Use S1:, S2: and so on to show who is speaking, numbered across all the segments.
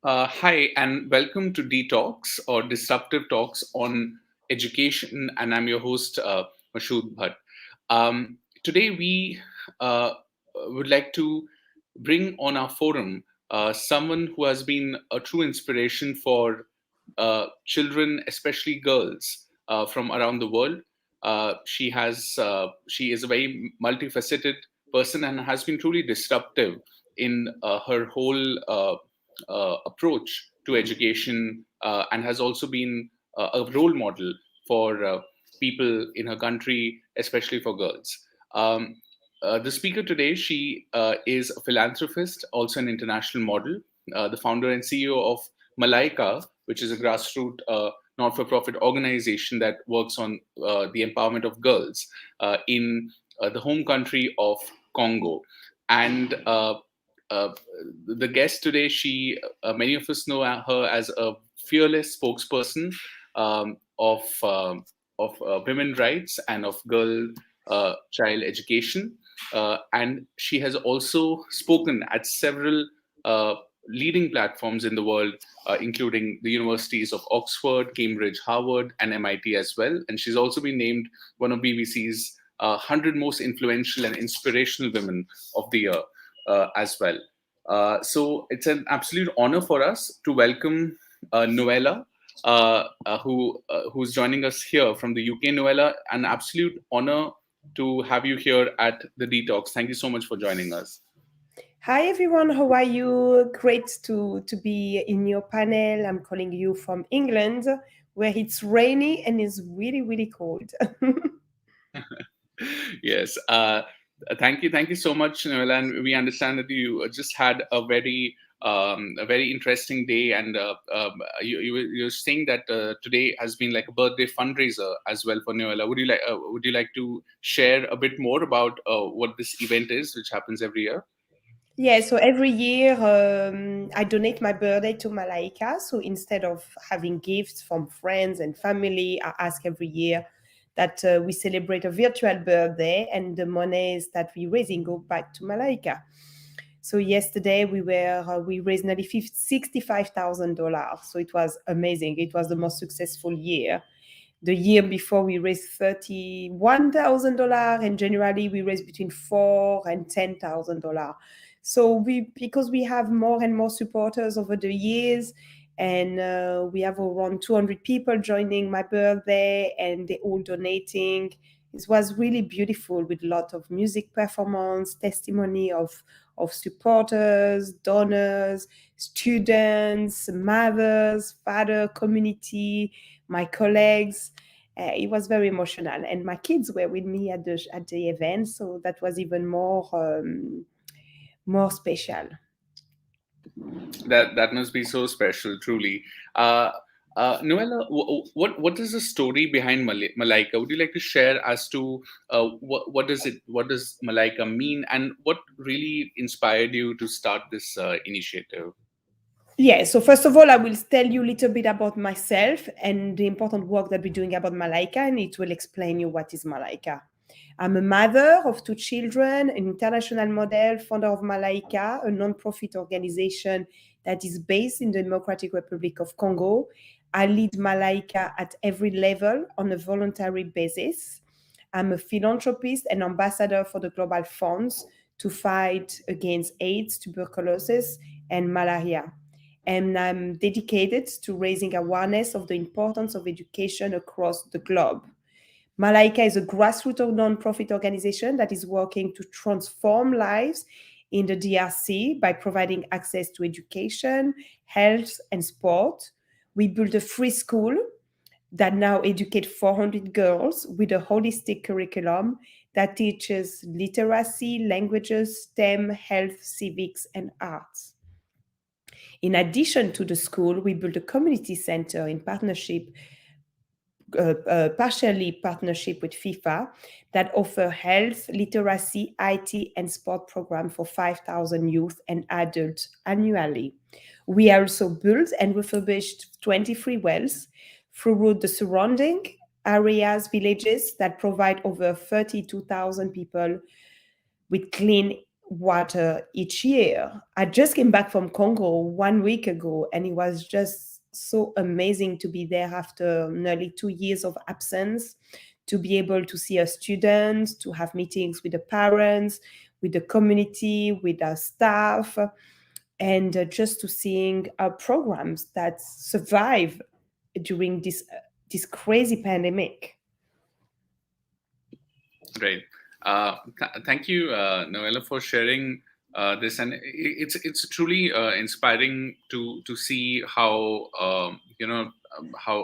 S1: Hi, and welcome to dtalks or Disruptive Talks on Education. And I'm your host, Mashood Bhatt. Today, we would like to bring on our forum someone who has been a true inspiration for children, especially girls, from around the world. She is a very multifaceted person and has been truly disruptive in her whole approach to education, and has also been a role model for people in her country, especially for girls. Um, the speaker today, she is a philanthropist, also an international model, the founder and CEO of Malaika, which is a grassroots not-for-profit organization that works on the empowerment of girls in the home country of Congo. And uh, the guest today, many of us know her as a fearless spokesperson of women rights and of girl child education. And she has also spoken at several uh, leading platforms in the world, including the universities of Oxford, Cambridge, Harvard, and MIT as well. And she's also been named one of BBC's 100 most influential and inspirational women of the year as well. So it's an absolute honor for us to welcome Noëlla, who's joining us here from the UK. Noëlla, an absolute honor to have you here at the Detox. Thank you so much for joining us.
S2: Hi everyone, how are you? Great to be in your panel. I'm calling you from England, where it's rainy and it's really cold.
S1: Yes. Thank you so much, Noella. And we understand that you just had a very interesting day, and you're saying that today has been like a birthday fundraiser as well for Noella. Would you like to share a bit more about what this event is, which happens every year?
S2: Yeah, so every year I donate my birthday to Malaika. So instead of having gifts from friends and family, I ask every year that we celebrate a virtual birthday and the monies that we raising go back to Malaika. So yesterday we raised nearly $65,000. So it was amazing. It was the most successful year. The year before we raised $31,000, and generally we raised between $4,000 and $10,000. So because we have more and more supporters over the years, and we have around 200 people joining my birthday, and they all donating. It was really beautiful with a lot of music performance, testimony of supporters, donors, students, mothers, father, community, my colleagues. It was very emotional, and my kids were with me at the event, so that was even more special.
S1: That must be so special, truly. Uh, Noella, what is the story behind Malaika? Would you like to share as to what does it what does Malaika mean, and what really inspired you to start this initiative?
S2: Yeah, so first of all, I will tell you a little bit about myself and the important work that we're doing about Malaika, and it will explain you what is Malaika. I'm a mother of two children, an international model, founder of Malaika, a non-profit organization that is based in the Democratic Republic of Congo. I lead Malaika at every level on a voluntary basis. I'm a philanthropist and ambassador for the Global Funds to fight against AIDS, tuberculosis, and malaria. And I'm dedicated to raising awareness of the importance of education across the globe. Malaika is a grassroots non-profit organization that is working to transform lives in the DRC by providing access to education, health, and sport. We built a free school that now educate 400 girls with a holistic curriculum that teaches literacy, languages, STEM, health, civics, and arts. In addition to the school, we built a community center in partnership, partially partnership with FIFA, that offer health, literacy, IT, and sport program for 5,000 youth and adults annually. We also built and refurbished 23 wells throughout the surrounding villages that provide over 32,000 people with clean water each year. I just came back from Congo 1 week ago, and it was just so amazing to be there after nearly 2 years of absence, to be able to see our students, to have meetings with the parents, with the community, with our staff, and just to seeing our programs that survive during this crazy pandemic.
S1: Right. Thank you, Noëlla, for sharing this, and it's truly inspiring to see how how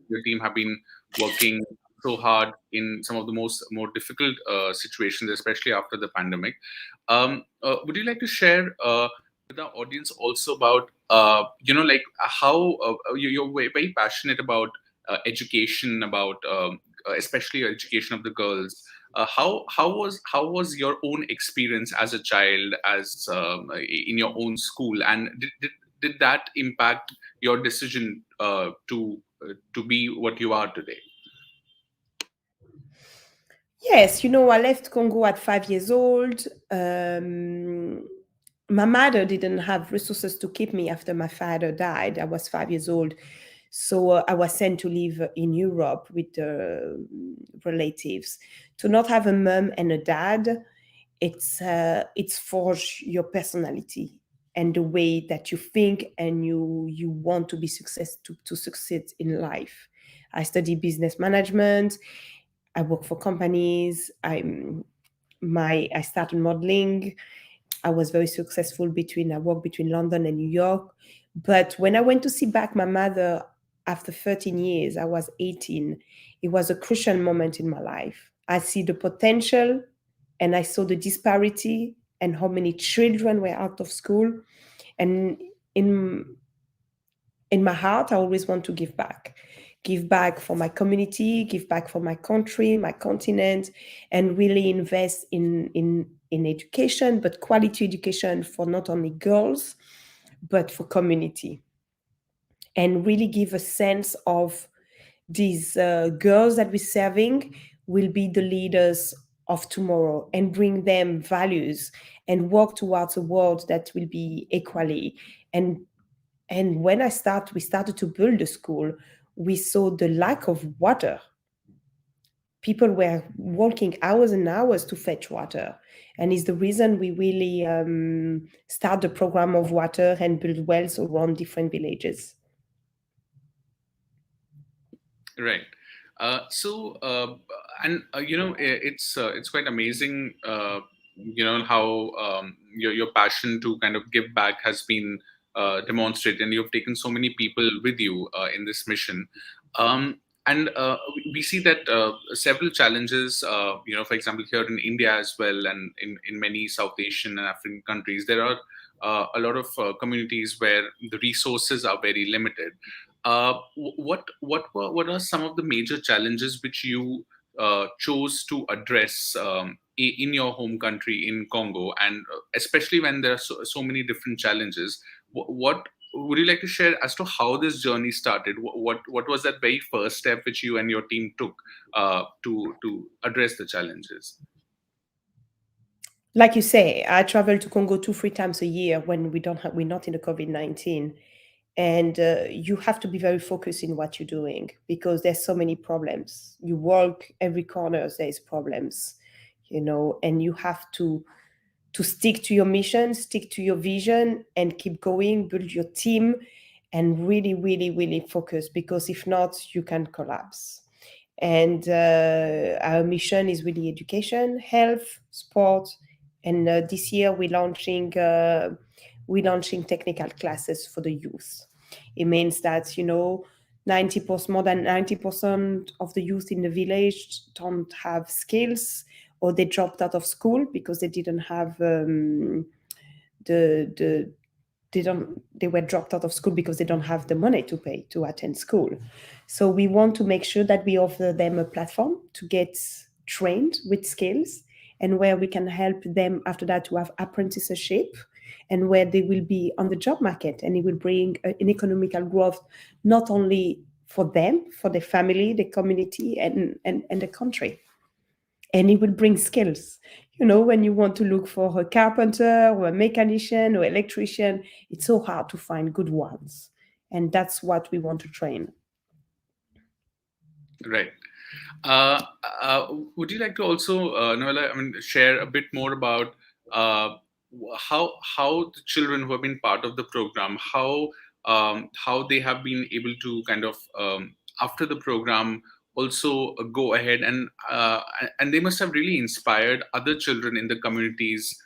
S1: your team have been working so hard in some of the more difficult situations, especially after the pandemic. Would you like to share with our audience also about like how you're very passionate about education, about especially education of the girls. How was your own experience as a child, as in your own school, and did that impact your decision to be what you are today?
S2: Yes, I left Congo at 5 years old. My mother didn't have resources to keep me after my father died. I was 5 years old. So I was sent to live in Europe with relatives. To not have a mom and a dad, it's forged your personality and the way that you think and you want to be to succeed in life. I studied business management. I work for companies. I started modeling. I was very successful I worked between London and New York. But when I went to see back my mother after 13 years, I was 18. It was a crucial moment in my life. I see the potential, and I saw the disparity and how many children were out of school. And in my heart, I always want to give back for my community, give back for my country, my continent, and really invest in education, but quality education for not only girls, but for community. And really give a sense of these girls that we're serving will be the leaders of tomorrow, and bring them values and work towards a world that will be equally. And when we started to build the school, we saw the lack of water. People were walking hours and hours to fetch water. And it's the reason we really start the program of water and build wells around different villages.
S1: Right. It's quite amazing, how your passion to kind of give back has been demonstrated, and you've taken so many people with you in this mission. And we see that several challenges, for example, here in India as well, and in many South Asian and African countries, there are a lot of communities where the resources are very limited. What are some of the major challenges which you chose to address in your home country in Congo, and especially when there are so many different challenges? What would you like to share as to how this journey started? What was that very first step which you and your team took to address the challenges?
S2: Like you say, I travel to Congo 2-3 times a year when we're not in the COVID-19. And you have to be very focused in what you're doing, because there's so many problems. You walk every corner, there's problems, and you have to stick to your mission, stick to your vision, and keep going, build your team, and really, really, really focus, because if not, you can collapse. And our mission is really education, health, sport, and this year we're launching technical classes for the youth. It means that 90%, more than 90% of the youth in the village don't have skills, or they dropped out of school because they didn't have they were dropped out of school because they don't have the money to pay to attend school. So we want to make sure that we offer them a platform to get trained with skills, and where we can help them after that to have apprenticeship, and where they will be on the job market, and it will bring an economical growth, not only for them, for the family, the community, and the country. And it will bring skills. When you want to look for a carpenter or a mechanician or electrician, it's so hard to find good ones. And that's what we want to train.
S1: Right. Uh, would you like to also, Noëlla, share a bit more about uh, how the children who have been part of the program, how they have been able to kind of after the program also go ahead and they must have really inspired other children in the communities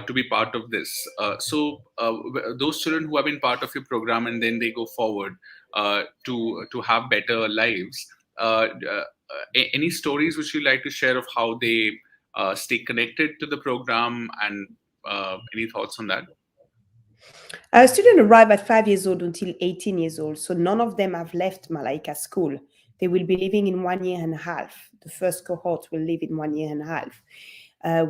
S1: to be part of this. Those children who have been part of your program and then they go forward to have better lives. Any stories which you'd like to share of how they stay connected to the program and any thoughts on that?
S2: Our students arrive at 5 years old until 18 years old, so none of them have left Malaika school. They will be leaving in 1 year and a half. The first cohort will leave in 1 year and a half.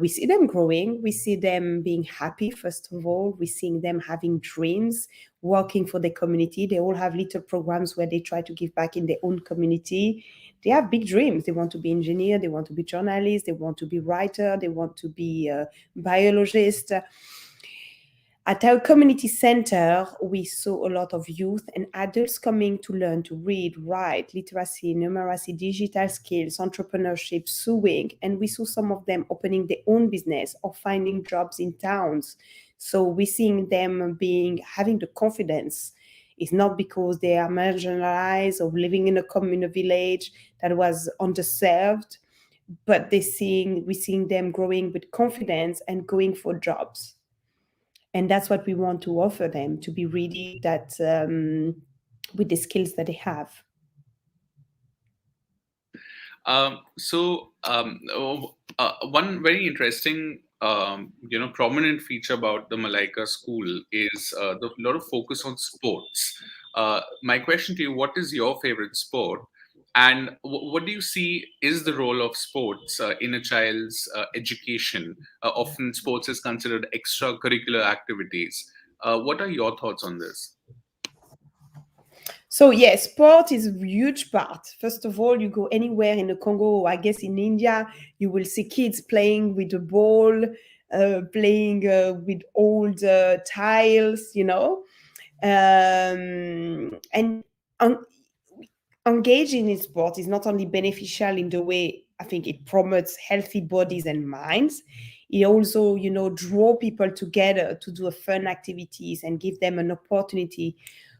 S2: We see them growing. We see them being happy, first of all. We're seeing them having dreams, working for the community. They all have little programs where they try to give back in their own community. They have big dreams. They want to be engineer. They want to be journalist. They want to be writer. They want to be a biologist. At our community center, we saw a lot of youth and adults coming to learn to read, write, literacy, numeracy, digital skills, entrepreneurship, sewing, and we saw some of them opening their own business or finding jobs in towns. So we're seeing them having the confidence. It's not because they are marginalized or living in a village that was underserved, but we're seeing them growing with confidence and going for jobs. And that's what we want to offer them, to be ready that with the skills that they have.
S1: One very interesting prominent feature about the Malaika school is the lot of focus on sports. My question to you: what is your favorite sport? And what do you see is the role of sports in a child's education? Often, sports is considered extracurricular activities. What are your thoughts on this?
S2: So yes, sport is a huge part. First of all, you go anywhere in the Congo, I guess in India, you will see kids playing with a ball, playing with old tiles, and engaging in sport is not only beneficial in the way I think it promotes healthy bodies and minds. It also, draw people together to do fun activities and give them an opportunity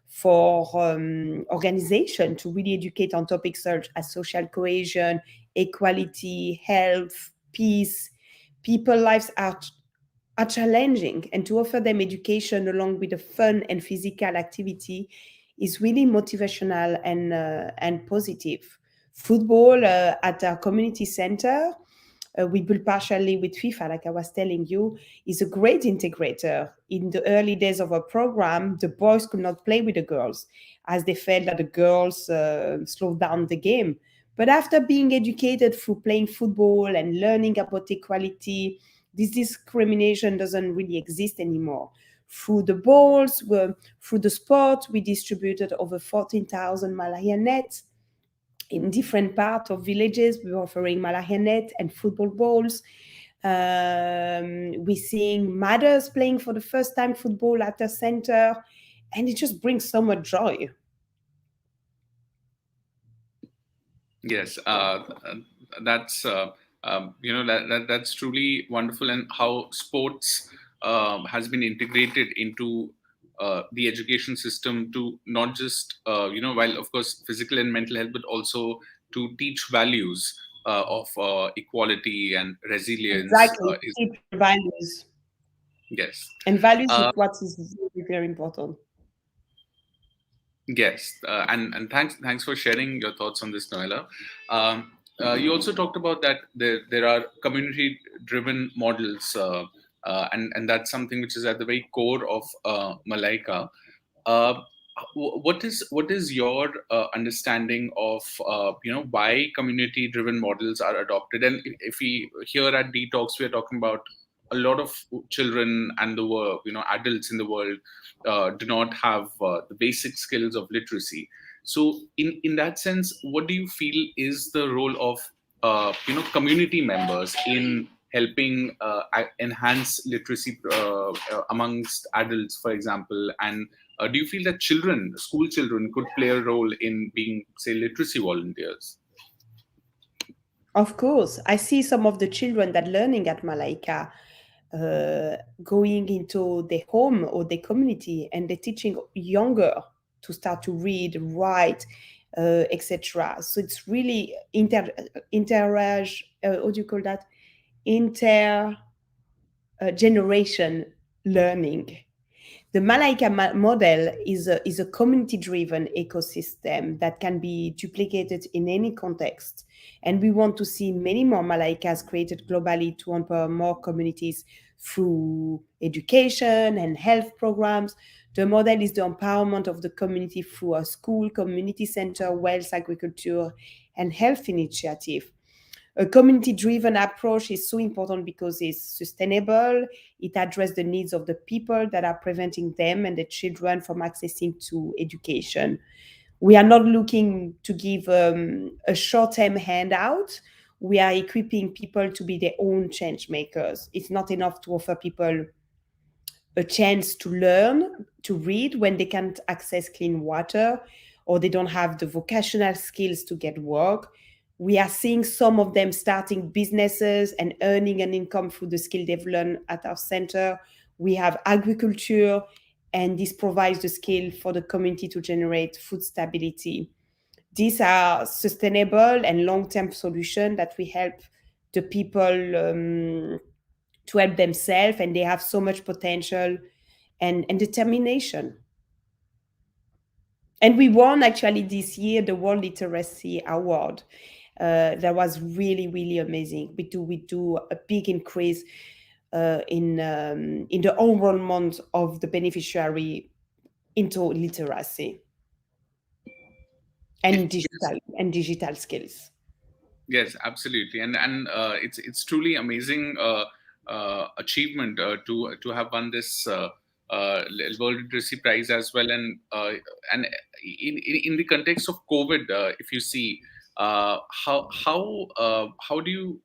S2: for organization to really educate on topics such as social cohesion, equality, health, peace. People's lives are challenging, and to offer them education along with a fun and physical activity is really motivational and positive. Football at our community center, we built partially with FIFA, like I was telling you, is a great integrator. In the early days of our program, the boys could not play with the girls as they felt that the girls slowed down the game. But after being educated through playing football and learning about equality, this discrimination doesn't really exist anymore. Through the balls, through the sport, we distributed over 14,000 malaria nets in different parts of villages. We're offering malaria net and football balls. We're seeing mothers playing for the first time football at the center, and it just brings so much joy.
S1: Yes, that's that's truly wonderful, and how sports has been integrated into the education system to not just while of course physical and mental health, but also to teach values of equality and resilience.
S2: Exactly, keep your values.
S1: Yes.
S2: And values is what is very, very important.
S1: Yes, and thanks for sharing your thoughts on this, Noëlla. You also talked about that there are community-driven models, and that's something which is at the very core of Malaika. Uh, what is your understanding of why community-driven models are adopted? And if we here at dtalks, we are talking about a lot of children and the world, adults in the world do not have the basic skills of literacy. So, in that sense, what do you feel is the role of community members in helping enhance literacy amongst adults, for example? And do you feel that school children, could play a role in being, say, literacy volunteers?
S2: Of course, I see some of the children that learning at Malaika going into the home or the community, and they're teaching younger to start to read, write, etc. So it's really what do you call that? Inter generation learning. The Malaika model is a community-driven ecosystem that can be duplicated in any context. And we want to see many more Malaikas created globally to empower more communities through education and health programs. The model is the empowerment of the community through a school, community center, wealth, agriculture, and health initiative. A community-driven approach is so important because it's sustainable. It addresses the needs of the people that are preventing them and the children from accessing to education. We are not looking to give a short-term handout. We are equipping people to be their own change makers. It's not enough to offer people a chance to learn, to read when they can't access clean water or they don't have the vocational skills to get work. We are seeing some of them starting businesses and earning an income through the skill they've learned at our center. We have agriculture, and this provides the skill for the community to generate food stability. These are sustainable and long-term solutions that we help the people to help themselves, and they have so much potential and determination. And we won actually this year the World Literacy Award. That was really, really amazing. We do a big increase in the enrollment of the beneficiary into literacy and digital skills.
S1: Yes, absolutely, and it's truly amazing achievement to have won this World Literacy Prize as well, and in the context of COVID, if you see, how do you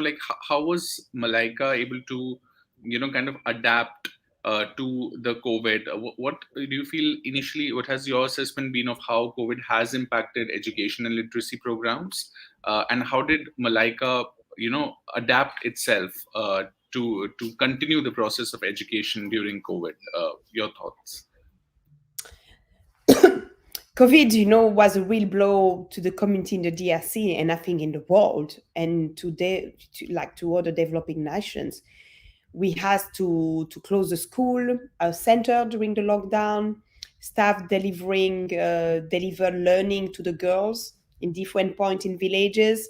S1: like how was Malaika able to kind of adapt to the COVID? What do you feel initially? What has your assessment been of how COVID has impacted education and literacy programs? And how did Malaika, adapt itself to continue the process of education during COVID? Your thoughts?
S2: COVID, was a real blow to the community in the DRC and I think in the world and to other developing nations. We had to close the school center during the lockdown, staff deliver learning to the girls in different points in villages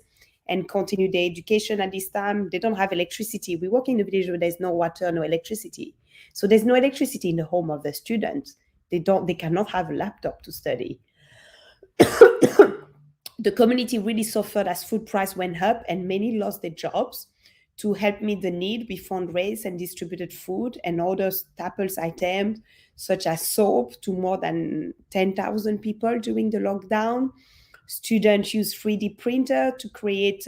S2: and continue their education at this time. They don't have electricity. We work in a village where there's no water, no electricity. So there's no electricity in the home of the students. They cannot have a laptop to study. The community really suffered as food price went up and many lost their jobs. To help meet the need, we fundraised and distributed food and other staples items such as soap to more than 10,000 people during the lockdown. Students used 3D printer to create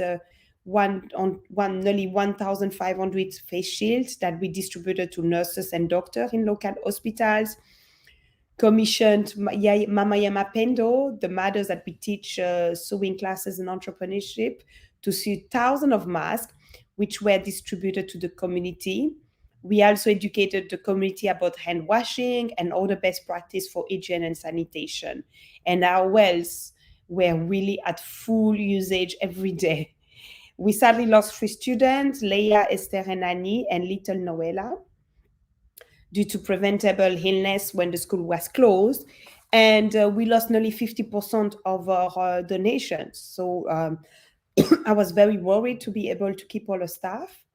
S2: nearly 1,500 face shields that we distributed to nurses and doctors in local hospitals. Commissioned Mama Yama Pendo, the mothers that we teach sewing classes and entrepreneurship, to sew thousands of masks, which were distributed to the community. We also educated the community about hand washing and other best practice for hygiene and sanitation. And our wells were really at full usage every day. We sadly lost 3 students, Leia, Esther, and Annie, and little Noëlla, due to preventable illness when the school was closed. And we lost nearly 50% of our donations. So I was very worried to be able to keep all the staff.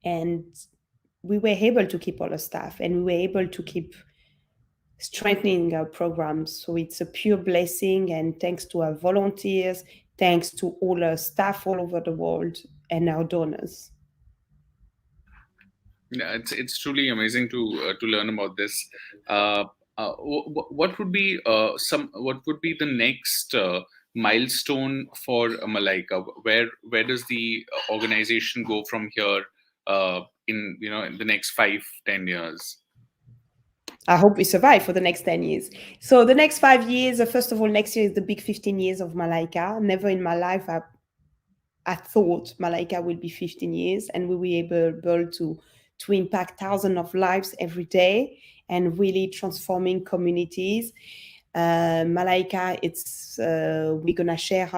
S2: And we were able to keep all the staff and we were able to keep strengthening our programs. So it's a pure blessing, and thanks to our volunteers, thanks to all our staff all over the world and our donors.
S1: Yeah, it's truly amazing to learn about this. What would be the next milestone for Malaika? Where does the organization go from here in in the next 5-10 years?
S2: I hope we survive for the next 10 years. So the next 5 years, first of all, next year is the big 15 years of Malaika. Never in my life I thought Malaika will be 15 years and we will be able to impact thousands of lives every day and really transforming communities. Malaika, we're gonna share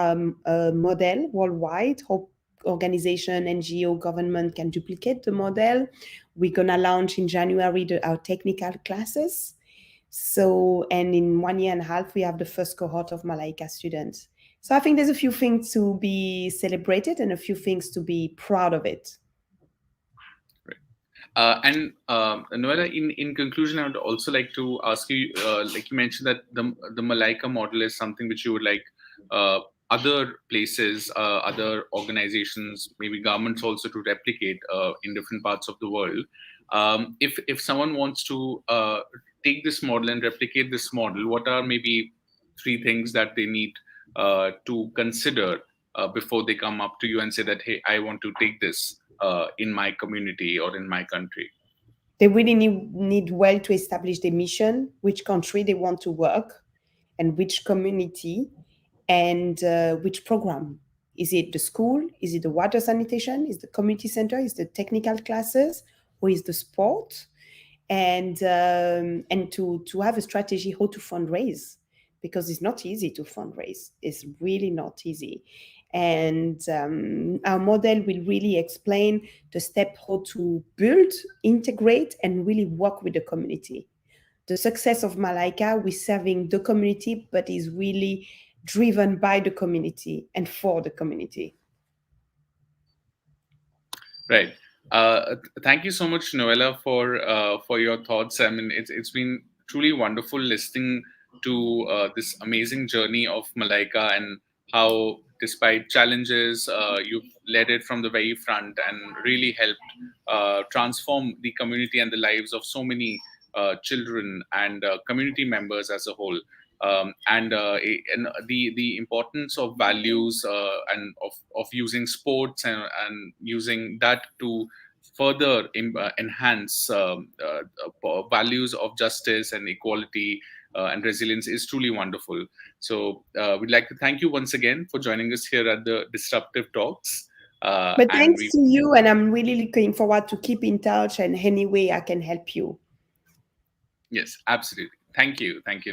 S2: a model worldwide. Hope organization, NGO, government can duplicate the model. We're gonna launch in January our technical classes. So, and in 1.5 years, we have the first cohort of Malaika students. So I think there's a few things to be celebrated and a few things to be proud of it.
S1: And Noëlla, in conclusion, I would also like to ask you, like you mentioned that the Malaika model is something which you would like other places, other organizations, maybe governments also to replicate in different parts of the world. If someone wants to take this model and replicate this model, what are maybe 3 things that they need to consider before they come up to you and say that, hey, I want to take this in my community or in my country?
S2: They really need well to establish their mission, which country they want to work, and which community, and which program. Is it the school? Is it the water sanitation? Is the community center? Is the technical classes? Or is the sport? And to have a strategy how to fundraise, because it's not easy to fundraise. It's really not easy. And our model will really explain the step how to build, integrate, and really work with the community. The success of Malaika, we're serving the community, but is really driven by the community and for the community.
S1: Right. Thank you so much, Noëlla, for your thoughts. I mean, it's been truly wonderful listening to this amazing journey of Malaika and how, despite challenges, you've led it from the very front and really helped transform the community and the lives of so many children and community members as a whole. And the importance of values and of using sports and using that to further enhance values of justice and equality and resilience is truly wonderful. So we'd like to thank you once again for joining us here at the Disruptive Talks.
S2: But thanks to you, and I'm really looking forward to keep in touch and any way I can help you.
S1: Yes, absolutely. Thank you. Thank you.